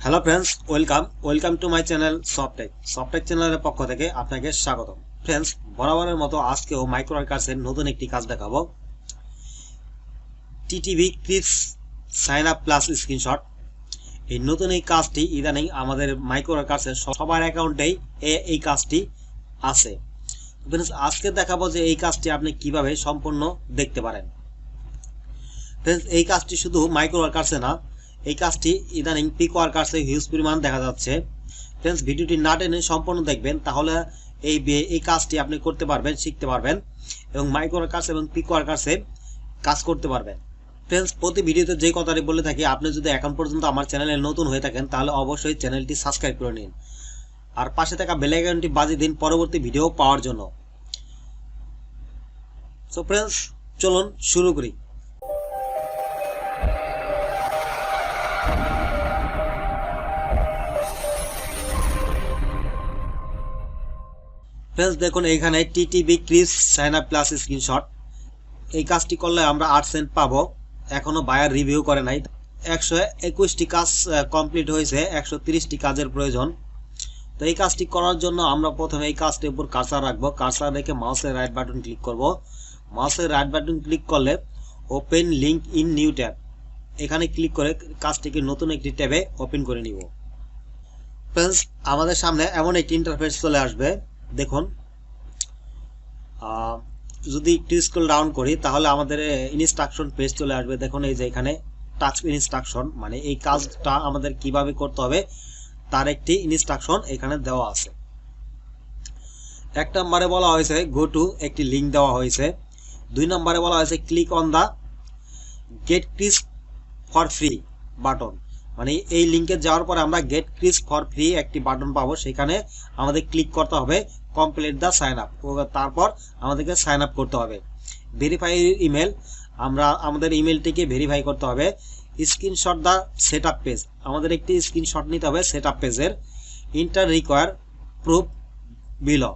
Hello friends, welcome to my channel Softech চ্যানেলের পক্ষ থেকে আপনাকে স্বাগতম। ফ্রেন্ডস, বরাবরের মতো আজকেও মাইক্রোওয়ার্কার্সের নতুন একটি কাজ দেখাবো। TTV Krisp sign up plus screenshot. এই নতুন এই কাজটি ইদানিং আমাদের মাইক্রোওয়ার্কার্সের সবার অ্যাকাউন্টেই এই কাজটি আছে। ফ্রেন্ডস, আজকে দেখাবো যে এই কাজটি আপনি কিভাবে সম্পূর্ণ দেখতে পারেন। ফ্রেন্ডস, এই কাজটি শুধু মাইক্রোওয়ার্কার্সে না, এই কাজটি ইদানিং পিক ওয়ার্কার্সে হিউজ পরিমাণ দেখা যাচ্ছে। ফ্রেন্ডস, ভিডিওটি না টেনে সম্পূর্ণ দেখবেন, তাহলে এই কাজটি আপনি করতে পারবেন, শিখতে পারবেন এবং মাইক্রোওয়ার্কার্স এবং পিক ওয়ার্কার্সে কাজ করতে পারবেন। ফ্রেন্ডস, প্রতি ভিডিওতে যে কথাটি বলে থাকি, আপনি যদি এখন পর্যন্ত আমার চ্যানেলে নতুন হয়ে থাকেন তাহলে অবশ্যই চ্যানেলটি সাবস্ক্রাইব করে নিন আর পাশে থাকা বেল আইকনটি বাজিয়ে দিন পরবর্তী ভিডিও পাওয়ার জন্য। সো ফ্রেন্ডস, চলুন শুরু করি। ফ্রেন্ডস, দেখুন এখানে TTV Krisp sign up plus screenshot. এই কাজটি করলে আমরা 8 সেন্ট পাবো। এখনো বায়ার রিভিউ করে নাই। 121টি কাজ কমপ্লিট হয়েছে, 130টি কাজের প্রয়োজন। তো এই কাজটি করার জন্য আমরা প্রথমে এই কাজটির উপর কার্সার রাখবো। কার্সার রেখে মাউসের রাইট বাটন ক্লিক করব। মাউসের রাইট বাটন ক্লিক করলে open link in new tab, এখানে ক্লিক করে কাজটিকে নতুন একটি ট্যাবে ওপেন করে নিব। ফ্রেন্ডস, আমাদের সামনে এমন একটি ইন্টারফেস চলে আসবে। দেখুন, যদি একটু স্ক্রল ডাউন করি তাহলে আমাদের ইনস্ট্রাকশন পেজ চলে আসবে। দেখুন, এই যে এখানে টাচ ইনস্ট্রাকশন, মানে এই কাজটা আমাদের কিভাবে করতে হবে তার একটি ইনস্ট্রাকশন এখানে দেওয়া আছে। 1 নম্বরে বলা হয়েছে গো টু, একটি লিঙ্ক দেওয়া হয়েছে। 2 নম্বরে বলা হয়েছে click on the get Krisp for free button, মানে এই লিঙ্কে যাওয়ার পরে আমরা গেট ক্রিস্প ফর ফ্রি একটি বাটন পাবো। সেখানে আমাদের ক্লিক করতে হবে কমপ্লিট দ্য সাইন আপ, তারপর আমাদেরকে সাইন আপ করতে হবে। ভেরিফাই ইমেল, আমরা আমাদের ইমেলটিকে ভেরিফাই করতে হবে। Screenshot the set up page, আমাদের একটি স্ক্রিনশট নিতে হবে সেট আপ পেজের। ইন্টার রিকোয়ার প্রুফ বিলো,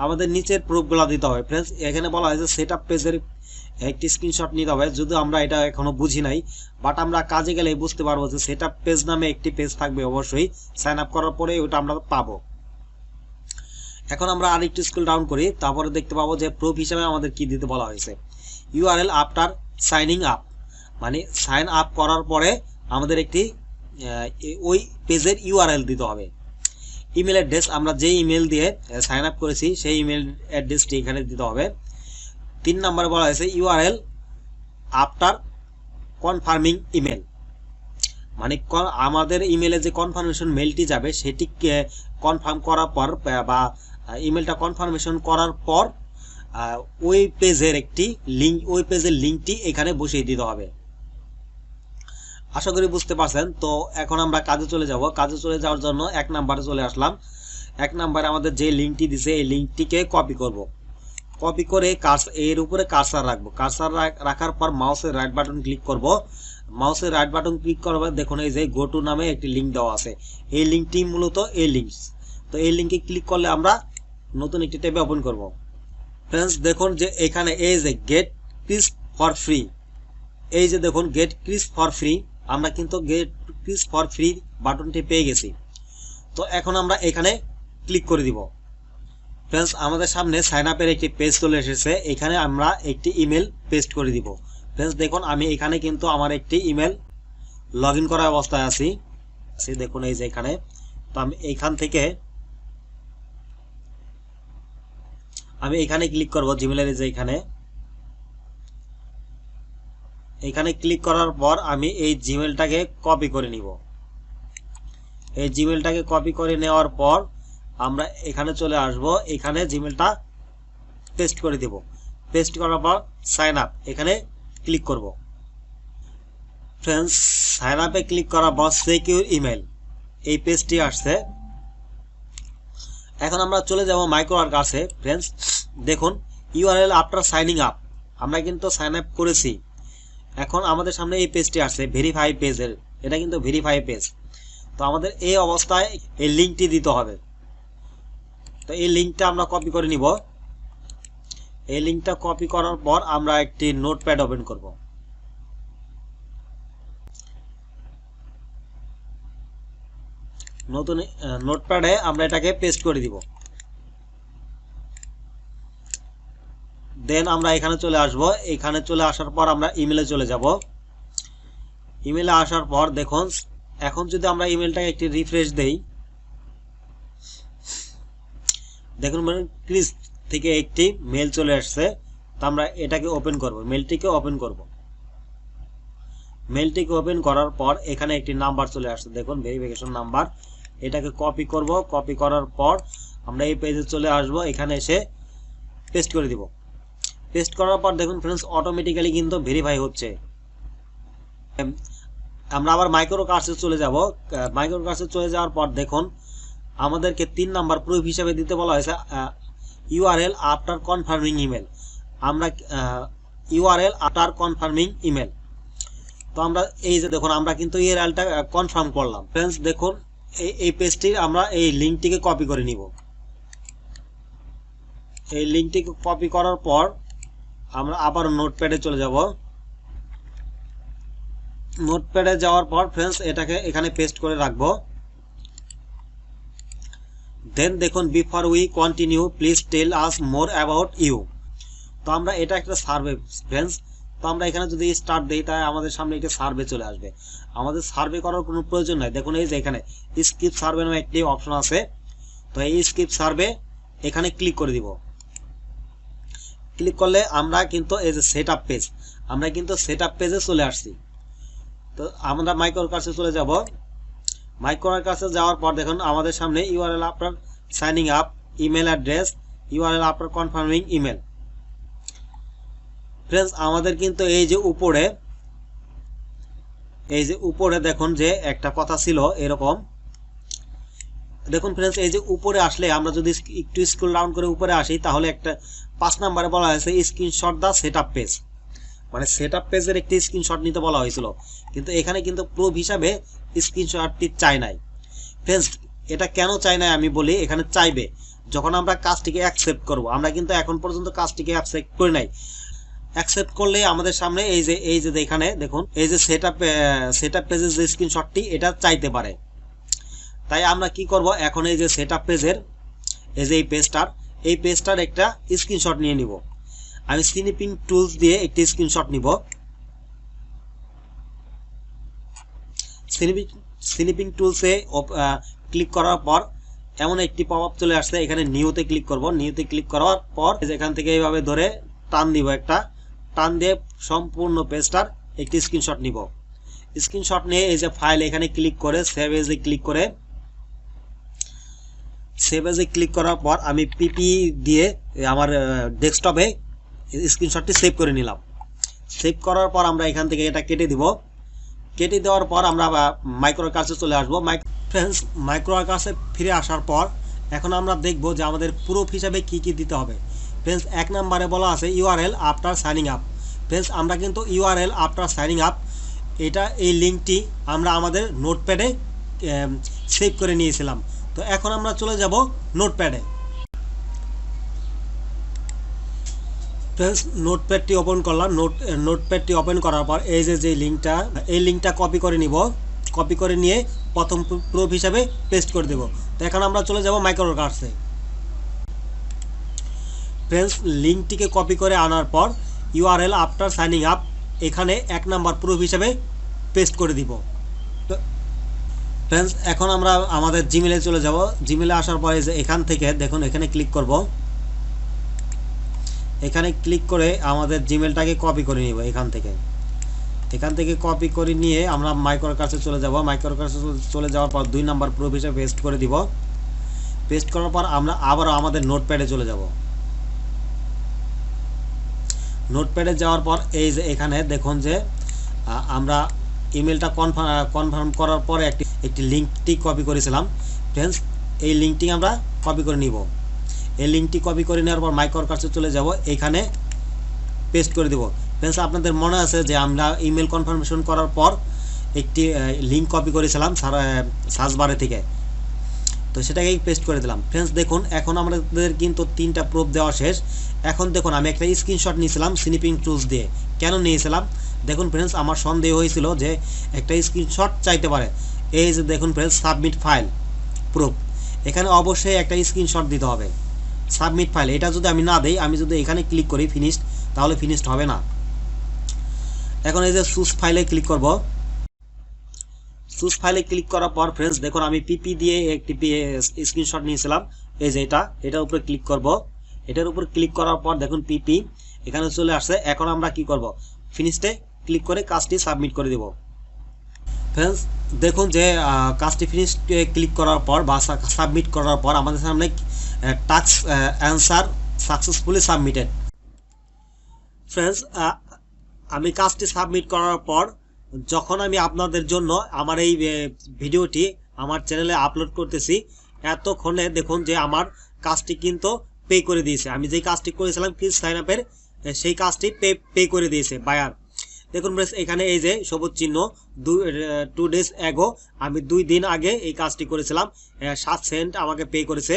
আমাদের নিচের প্রুফগুলো দিতে হবে। ফ্রেন্ডস, এখানে বলা হয়েছে সেট আপ পেজের একটি স্ক্রিনশট নিতে হবে। যদি আমরা এটা এখনো বুঝি নাই, বাট আমরা কাজে গেলে বুঝতে পারবো যে সেট আপ পেজ নামে একটি পেজ থাকবে অবশ্যই, সাইন আপ করার পরে ওটা আমরা পাবো। এখন আমরা আরেকটু স্ক্রল ডাউন করি, তারপরে দেখতে পাবো যে প্রুফ হিসেবে আমাদের কি দিতে বলা হয়েছে। ইউআরএল আফটার সাইনিং আপ, মানে সাইন আপ করার পরে আমাদের একটি ওই পেজের ইউআরএল দিতে হবে। ইমেল অ্যাড্রেস, আমরা যে ইমেল দিয়ে সাইন আপ করেছি সেই ইমেল অ্যাড্রেসটি এখানে দিতে হবে। 3 নম্বরে বলা হয়েছে ইউআরএল আফটার কনফার্মিং ইমেল, মানে আমাদের ইমেলে যে কনফার্মেশন মেলটি যাবে সেটিকে কনফার্ম করার পর বা ইমেলটা কনফার্মেশন করার পর ওই পেজের একটি লিঙ্ক, ওই পেজের লিঙ্কটি এখানে বসিয়ে দিতে হবে। আশা করি বুঝতে পারছেন। তো এখন আমরা কাজে চলে যাব। কাজে চলে যাওয়ার জন্য 1 নম্বরে চলে আসলাম। 1 নম্বরে আমাদের যে লিঙ্কটি দিছে এই লিঙ্কটিকে কপি করব। কপি করে এর উপরে কার্সার রাখবো। কার্সার রাখার পর মাউসের রাইট বাটন ক্লিক করব। মাউসের রাইট বাটন ক্লিক করবে, দেখুন এই যে গো টু নামে একটি লিঙ্ক দেওয়া আছে। এই লিঙ্কটি মূলত এই লিঙ্ক। তো এই লিঙ্কে ক্লিক করলে আমরা নতুন একটি ট্যাবে ওপেন করব। ফ্রেন্ডস, দেখুন যে এখানে এই যে গেট ক্রিস্প ফর ফ্রি, এই যে দেখুন গেট ক্রিস্প ফর ফ্রি, আমরা কিন্তু গেট ক্রিস্প ফর ফ্রি বাটনটি পেয়ে গেছি। তো এখন আমরা এখানে ক্লিক করে দিব। ফ্রেন্ডস, আমাদের সামনে সাইন আপের একটি পেজ চলে এসেছে। এখানে আমরা একটি ইমেল পেস্ট করে দিব। ফ্রেন্ডস, দেখুন আমি এখানে কিন্তু আমার একটি ইমেল লগ ইন করা অবস্থায় আছি। দেখুন এই যে এখানে। তো আমি এইখান থেকে আমি এখানে ক্লিক করব জিমেলের, যে এখানে ক্লিক করার পর আমি এই জিমেলটাকে কপি করে নিব। এই জিমেলটাকে কপি করে নেওয়ার পর আমরা এখানে চলে আসব। এখানে জিমেলটা পেস্ট করে দেব। পেস্ট করার পর সাইন আপ, এখানে ক্লিক করব। ফ্রেন্ডস, সাইন আপে ক্লিক করার পর সিকিউর ইমেল, এই পেজটি আসছে। এখন আমরা চলে যাব মাইক্রোওয়ার্কার্সে। ফ্রেন্ডস, দেখুন ইউআরএল আফটার সাইনিং আপ, আমরা কিন্তু সাইন আপ করেছি। এখন আমাদের সামনে এই পেজটি আসছে ভেরিফাই পেজের, এটা কিন্তু ভেরিফাই পেজ। তো আমাদের এই অবস্থায় এই লিঙ্কটি দিতে হবে। তো এই লিঙ্কটা আমরা কপি করে নিব। এই লিঙ্কটা কপি করার পর আমরা একটি নোটপ্যাড ওপেন করব। নতুন নোটপ্যাডে আমরা এটাকে পেস্ট করে দিব। দেন আমরা এখানে চলে আসব। এখানে চলে আসার পর আমরা ইমেলে চলে যাব। ইমেলে আসার পর দেখুন এখন যদি আমরা ইমেলটাকে একটি রিফ্রেশ দেই, দেখুন ক্রিস থেকে একটি মেল চলে আসছে। তো আমরা এটাকে ওপেন করব, মেলটিকে ওপেন করব। মেলটিকে ওপেন করার পর এখানে একটি নাম্বার চলে আসছে, দেখুন ভেরিফিকেশন নাম্বার। এটাকে কপি করব। কপি করার পর আমরা এই পেজে চলে আসব। এখানে এসে পেস্ট করে দিব। পেস্ট করার পর দেখুন ফ্রেন্ডস অটোমেটিক্যালি কিন্তু ভেরিফাই হচ্ছে। আমরা আবার মাইক্রোকার্সে চলে যাব। মাইক্রোকার্সে চলে যাওয়ার পর দেখুন আমাদেরকে 3 নাম্বার প্রুফ হিসেবে দিতে বলা হয়েছে ইউআরএল আফটার কনফার্মিং ইমেল। আমরা ইউআরএল আফটার কনফার্মিং ইমেল। তো আমরা এই যে দেখুন আমরা কিন্তু ইউআরএলটা কনফার্ম করলাম। ফ্রেন্ডস দেখুন এই পেজটির আমরা এই লিঙ্কটিকে কপি করে নিব। এই লিঙ্কটিকে কপি করার পর আমরা আবার নোটপ্যাডে চলে যাব। নোটপ্যাডে যাওয়ার পর ফ্রেন্ডস এটাকে এখানে পেস্ট করে রাখবো। দেন দেখুন before we continue please tell us more about you. তো আমরা এটা একটা সার্ভে ফ্রেন্ডস। তো আমরা এখানে যদি স্টার্ট দেই তাই আমাদের সামনে একটা সার্ভে চলে আসবে। আমাদের সার্ভে করার কোনো প্রয়োজন নাই। দেখুন এই যে এখানে স্কিপ সার্ভে নামে একটি অপশন আছে। তো এই স্কিপ সার্ভে এখানে ক্লিক করে দিব। ক্লিক করলে আমরা কিন্তু এই যে সেটআপ পেজ, আমরা কিন্তু সেটআপ পেজে চলে আসছি। তো আমরা মাইক্রোকার্সে চলে যাব। মাইক্রোকার্সে যাওয়ার পর দেখুন আমাদের সামনে URL after signing up, email address, URL after confirming email. Friends আমাদের কিন্তু এই যে উপরে দেখুন যে একটা কথা ছিল এরকম। দেখুন ফ্রেন্ডস এই যে উপরে আসলে আমরা যদি একটু স্ক্রল ডাউন করে উপরে আসি তাহলে একটা 5 নম্বরে বলা হয়েছে স্ক্রিনশট দা সেটআপ পেজ, মানে সেটআপ পেজের একটি স্ক্রিনশট নিতে বলা হয়েছিল। কিন্তু এখানে কিন্তু প্রুফ হিসাবে স্ক্রিনশটটি চাই নাই। ফ্রেন্ডস এটা কেন চাই নাই আমি বলি। এখানে চাইবে যখন আমরা কাজটিকে অ্যাকসেপ্ট করব। আমরা কিন্তু এখন পর্যন্ত কাজটিকে অ্যাকসেপ্ট করি নাই। অ্যাকসেপ্ট করলে আমাদের সামনে এই যে এখানে দেখুন এই যে সেটআপ পেজের যে স্ক্রিনশটটি এটা চাইতে পারে। তাই আমরা কি করব, এখন এই যে সেটআপ পেজের এই যে এই পেজটার একটা স্ক্রিনশট নিয়ে নিব। আমি স্নিপিং টুলস দিয়ে একটি স্ক্রিনশট নিব। স্নিপিং টুলসে ক্লিক করার পর এমন একটি পপআপ চলে আসছে। এখানে নিউতে ক্লিক করব। নিউতে ক্লিক করার পর এখান থেকে এইভাবে ধরে টান দিব, একটা টান দিয়ে সম্পূর্ণ পেজটার একটি স্ক্রিনশট নিব। স্ক্রিনশট নিয়ে এই যে ফাইল এখানে ক্লিক করে সেভ এজে ক্লিক করে, সেভ এজে ক্লিক করার পর আমি পিপি দিয়ে আমার ডেস্কটপে স্ক্রিনশটটি সেভ করে নিলাম। সেভ করার পর আমরা এখান থেকে এটা কেটে দিব। কেটে দেওয়ার পর আমরা মাইক্রোকার্সে চলে আসবো। ফ্রেন্ডস মাইক্রোকার্সে ফিরে আসার পর এখন আমরা দেখব যে আমাদের প্রুফ হিসাবে কি কি দিতে হবে। ফ্রেন্ডস 1 নম্বরে বলা আছে URL after signing up. Friends আমরা কিন্তু ইউআরএল আফটার সাইনিং আপ এই লিঙ্কটি আমরা আমাদের নোটপ্যাডে সেভ করে নিয়েছিলাম। তো এখন আমরা চলে যাব নোটপ্যাডে। ফ্রেন্ডস নোটপ্যাডটি ওপেন করলাম। নোটপ্যাডটি ওপেন করার পর এই যে লিঙ্কটা কপি করে নিব। কপি করে নিয়ে প্রথম প্রুফ হিসাবে পেস্ট করে দেব। তো এখন আমরা চলে যাব মাইক্রোকার্সে। ফ্রেন্ডস লিঙ্কটিকে কপি করে আনার পর ইউআরএল আফটার সাইনিং আপ এখানে 1 নম্বর প্রুফ হিসাবে পেস্ট করে দিব। ফ্রেন্ডস এখন আমরা আমাদের জিমেলে চলে যাব। জিমেলে আসার পরে যে এখান থেকে দেখুন এখানে ক্লিক করব। এখানে ক্লিক করে আমাদের জিমেলটাকে কপি করে নিব। এখান থেকে কপি করে নিয়ে আমরা মাইক্রোকার্সে চলে যাব। মাইক্রোকার্সে চলে যাওয়ার পর 2 নম্বর প্রুফ হিসেবে পেস্ট করে দিব। পেস্ট করার পর আমরা আবারও আমাদের নোটপ্যাডে চলে যাব। নোটপ্যাডে যাওয়ার পর এই যে এখানে দেখুন যে আমরা ইমেলটা কনফার্ম করার পরে একটি লিঙ্কটি কপি করেছিলাম। ফ্রেন্ডস এই লিঙ্কটি আমরা কপি করে নিব। এই লিঙ্কটি কপি করে নেওয়ার পর মাইক্রোকার্সে চলে যাব। এখানে পেস্ট করে দেব। ফ্রেন্ডস আপনাদের মনে আছে যে আমরা ইমেল কনফার্মেশন করার পর একটি লিঙ্ক কপি করেছিলাম সার্চ বারে থেকে, তো সেটাকে পেস্ট করে দিলাম। ফ্রেন্ডস দেখুন এখন আমাদের কিন্তু 3টা প্রুফ দেওয়া শেষ। এখন দেখুন আমি একটা স্ক্রিনশট নিয়েছিলাম স্নিপিং টুলস দিয়ে। কেন নিয়েছিলাম দেখুন ফ্রেন্ডস, আমার সন্দেহ হয়েছিল যে একটা স্ক্রিনশট চাইতে পারে। এই যে দেখুন ফ্রেন্ডস সাবমিট ফাইল, প্রুফ। এখানে অবশ্যই একটা স্ক্রিনশট দিতে হবে সাবমিট ফাইল। এটা যদি আমি না দেই, আমি যদি এখানে ক্লিক করি ফিনিশড, তাহলে ফিনিশড হবে না। এখন এই যে চুজ ফাইলে ক্লিক করব। চুজ ফাইলে ক্লিক করার পর ফ্রেন্ডস দেখুন আমি পিপি দিয়ে একটি স্ক্রিনশট নিয়েছিলাম, এই যে এটার উপরে ক্লিক করব। এটার উপর ক্লিক করার পর দেখুন পিপি এখানে চলে আসছে। এখন আমরা কি করব, ফিনিশডে ক্লিক করে কাজটি সাবমিট করে দেব। ফ্রেন্ডস দেখুন যে কাজটি ফিনিশ ক্লিক করার পর বা সাবমিট করার পর আমাদের সামনে task answer successfully submitted. Friends আমি কাজটি সাবমিট করার পর যখন আমি আপনাদের জন্য আমার এই ভিডিওটি আমার চ্যানেলে আপলোড করতেছি, এতক্ষণে দেখুন যে আমার কাজটি কিন্তু পে করে দিয়েছে। আমি যে কাজটি করেছিলাম প্লিজ সাইন আপের, সেই কাজটি পে করে দিয়েছে বায়ার। দেখুন এখানে এই যে সবুজ চিহ্ন 2 days ago, আমি 2 দিন আগে এই কাজটি করেছিলাম, 7 সেন্ট আমাকে পে করেছে।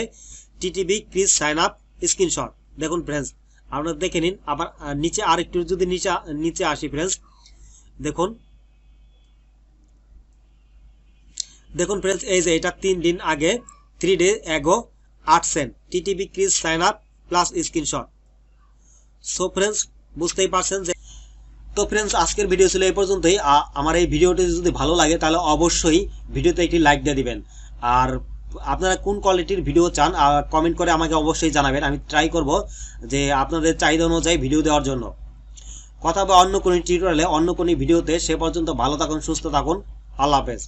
টিটিবি প্লিজ সাইন আপ স্ক্রিনশট। দেখুন ফ্রেন্ডস আপনারা দেখে নিন। আবার নিচে আরেকটু যদি নিচে আসি ফ্রেন্ডস, দেখুন ফ্রেন্ডস এই যে এটা 3 দিন আগে 3 days ago 8 sent TTB please sign up plus screenshot. So friends বুঝতেই পারছেন যে। তো ফ্রেন্ডস আজকের ভিডিও ছিল এই পর্যন্তই। আমার এই ভিডিওটি যদি ভালো লাগে তাহলে অবশ্যই ভিডিওতে একটি লাইক দিয়ে দিবেন। আর আপনারা কোন কোয়ালিটির ভিডিও চান কমেন্ট করে আমাকে অবশ্যই জানাবেন। আমি ট্রাই করব যে আপনাদের চাহিদা অনুযায়ী ভিডিও দেওয়ার জন্য। কথা বা অন্য কোনো টিউটোরিয়ালে অন্য কোনো ভিডিওতে, সে পর্যন্ত ভালো থাকুন, সুস্থ থাকুন, আল্লাহ হাফেজ।